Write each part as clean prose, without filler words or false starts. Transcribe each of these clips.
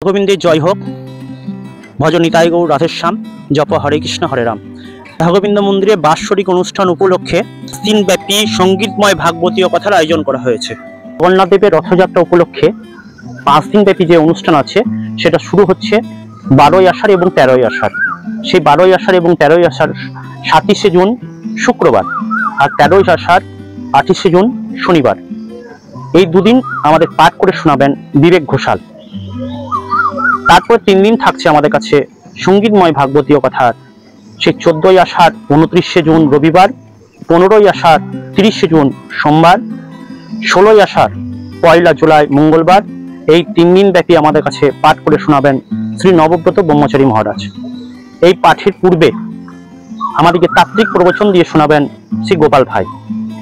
রাধাগোবিন্দের জয় হোক। ভজ নিতাই গৌর রাধেশ্যাম, জপ হরে কৃষ্ণ হরে রাম। রাধাগোবিন্দ মন্দিরে বাৎসরিক অনুষ্ঠান উপলক্ষে দিনব্যাপী সঙ্গীতময় ভাগবতীয় কথার আয়োজন করা হয়েছে। জগন্নাথ দেবের রথযাত্রা উপলক্ষে 5 দিনব্যাপী যে অনুষ্ঠান আছে সেটা শুরু হচ্ছে 12ই আষাঢ় এবং 13ই আষাঢ়। সেই 12ই আষাঢ় এবং 13ই আষাঢ় 27শে জুন শুক্রবার, আর 13ই আষাঢ় 28শে জুন শনিবার। এই দুদিন আমাদের পাঠ করে শোনাবেন বিবেক ঘোষাল। তারপর 3 দিন থাকছে আমাদের কাছে সঙ্গীতময় ভাগবতীয় কথা। সেই 14ই আষাঢ় 29শে জুন রবিবার, 15ই আষাঢ় 30শে জুন সোমবার, 16ই আষাঢ় 1 জুলাই মঙ্গলবার। এই 3 দিন ব্যাপী আমাদের কাছে পাঠ করে শোনাবেন শ্রী নবব্রত ব্রহ্মচারী মহারাজ। এই পাঠের পূর্বে আমাদেরকে তাত্ত্বিক প্রবচন দিয়ে শোনাবেন শ্রী গোপাল ভাই।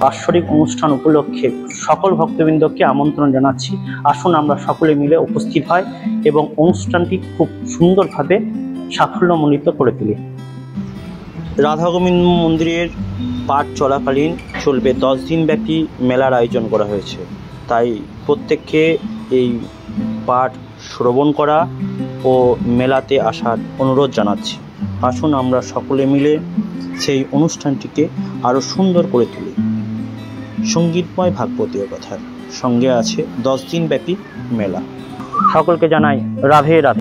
বাৎসরিক অনুষ্ঠান উপলক্ষে সকল ভক্তবৃন্দকে আমন্ত্রণ জানাচ্ছি, আসুন আমরা সকলে মিলে উপস্থিত হয় এবং অনুষ্ঠানটি খুব সুন্দরভাবে সাফল্যমণ্ডিত করে তুলি। রাধাগোবিন্দ মন্দিরের পাঠ চলাকালীন চলবে 10 দিন ব্যাপী মেলার আয়োজন করা হয়েছে, তাই প্রত্যেককে এই পাঠ শ্রবণ করা ও মেলাতে আসার অনুরোধ জানাচ্ছি। আসুন আমরা সকলে মিলে সেই অনুষ্ঠানটিকে আরও সুন্দর করে তুলি। সঙ্গীতময় ভাগবতীয় কথার সঙ্গে আছে 10 দিন ব্যাপী মেলা। সকলকে জানাই রাধে রাধে।